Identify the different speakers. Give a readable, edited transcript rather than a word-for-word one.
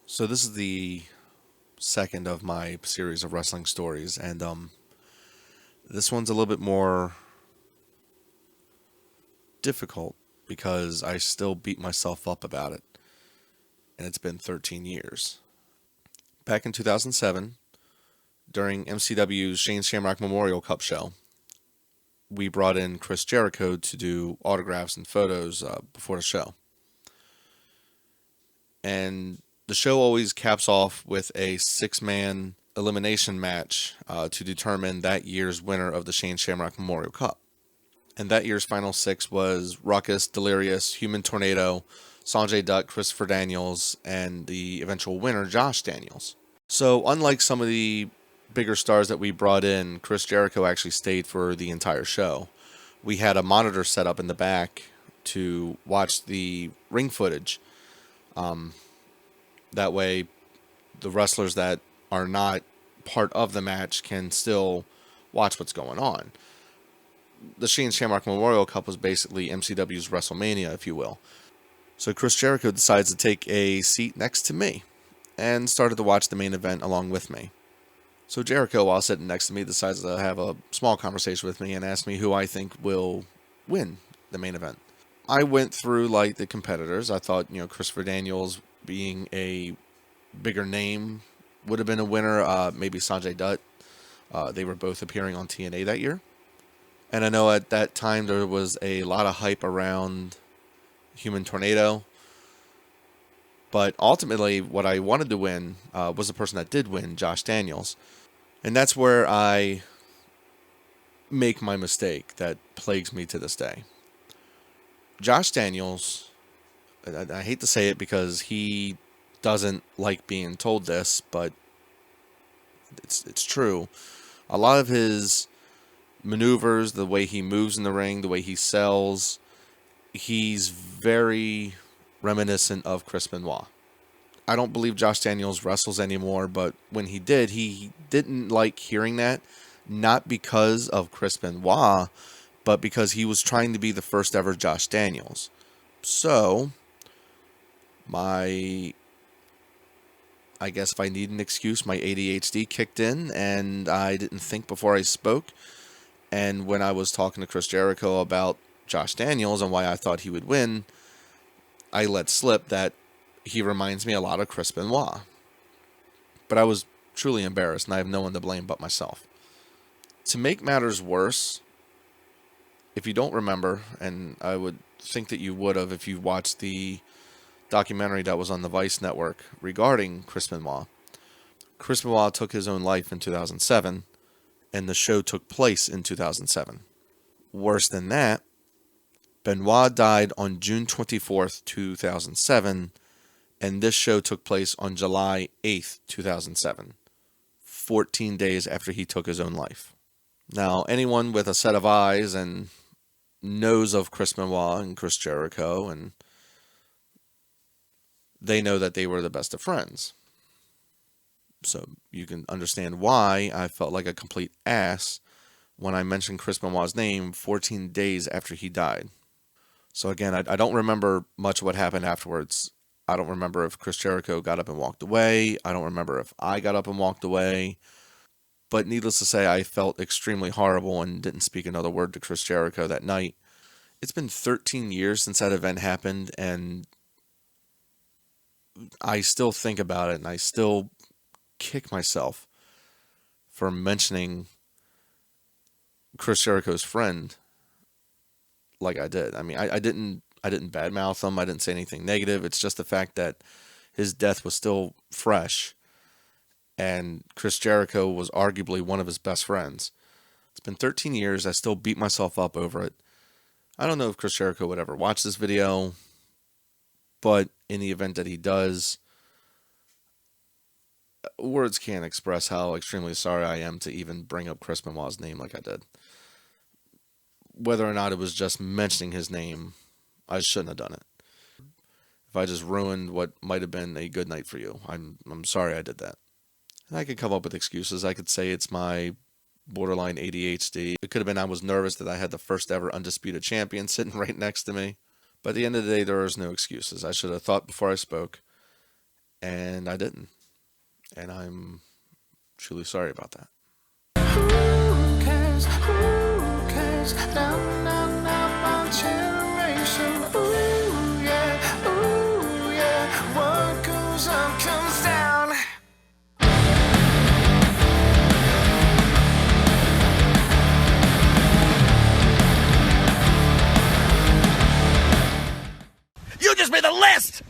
Speaker 1: So this is the second of my series of wrestling stories, and this one's a little bit more difficult because I still beat myself up about it, and it's been 13 years. Back in 2007, during MCW's Shane Shamrock Memorial Cup show, we brought in Chris Jericho to do autographs and photos before the show. And the show always caps off with a six-man elimination match to determine that year's winner of the Shane Shamrock Memorial Cup. And that year's final six was Ruckus, Delirious, Human Tornado, Sanjay Dutt, Christopher Daniels, and the eventual winner, Josh Daniels. So, unlike some of the bigger stars that we brought in, Chris Jericho actually stayed for the entire show. We had a monitor set up in the back to watch the ring footage. That way, the wrestlers that are not part of the match can still watch what's going on. The Shane Shamrock Memorial Cup was basically MCW's WrestleMania, if you will. So Chris Jericho decides to take a seat next to me and started to watch the main event along with me. So Jericho, while sitting next to me, decides to have a small conversation with me and ask me who I think will win the main event. I went through like the competitors. I thought, Christopher Daniels being a bigger name would have been a winner. Maybe Sanjay Dutt. They were both appearing on TNA that year. And I know at that time there was a lot of hype around Human Tornado. But ultimately, what I wanted to win was the person that did win, Josh Daniels. And that's where I make my mistake that plagues me to this day. Josh Daniels, I hate to say it because he doesn't like being told this, but it's true. A lot of his maneuvers, the way he moves in the ring, the way he sells, he's very reminiscent of Chris Benoit. I don't believe Josh Daniels wrestles anymore, but when he did, he didn't like hearing that, not because of Chris Benoit, but because he was trying to be the first ever Josh Daniels. So, I guess if I need an excuse, my ADHD kicked in and I didn't think before I spoke. And when I was talking to Chris Jericho about Josh Daniels and why I thought he would win, I let slip that he reminds me a lot of Chris Benoit. But I was truly embarrassed and I have no one to blame but myself. To make matters worse, if you don't remember, and I would think that you would have if you watched the documentary that was on the Vice Network regarding Chris Benoit. Chris Benoit took his own life in 2007, and the show took place in 2007. Worse than that, Benoit died on June 24th, 2007, and this show took place on July 8th, 2007, 14 days after he took his own life. Now, anyone with a set of eyes and knows of Chris Benoit and Chris Jericho, and they know that they were the best of friends. So you can understand why I felt like a complete ass when I mentioned Chris Benoit's name 14 days after he died. So again, I don't remember much of what happened afterwards. I don't remember if Chris Jericho got up and walked away. I don't remember if I got up and walked away. But needless to say, I felt extremely horrible and didn't speak another word to Chris Jericho that night. It's been 13 years since that event happened, and I still think about it, and I still kick myself for mentioning Chris Jericho's friend like I did. I mean, I didn't badmouth him. I didn't say anything negative. It's just the fact that his death was still fresh, and Chris Jericho was arguably one of his best friends. It's been 13 years. I still beat myself up over it. I don't know if Chris Jericho would ever watch this video, but in the event that he does, words can't express how extremely sorry I am to even bring up Chris Benoit's name like I did. Whether or not it was just mentioning his name, I shouldn't have done it. If I just ruined what might have been a good night for you, I'm sorry I did that. And I could come up with excuses. I could say it's my borderline ADHD. It could have been I was nervous that I had the first ever undisputed champion sitting right next to me. But at the end of the day, there is no excuses. I should have thought before I spoke. and I didn't. And I'm truly sorry about that.
Speaker 2: Who cares? Who cares? Now, my generation. Ooh, yeah. Ooh, yeah. What goes up comes down.
Speaker 3: You just made the list!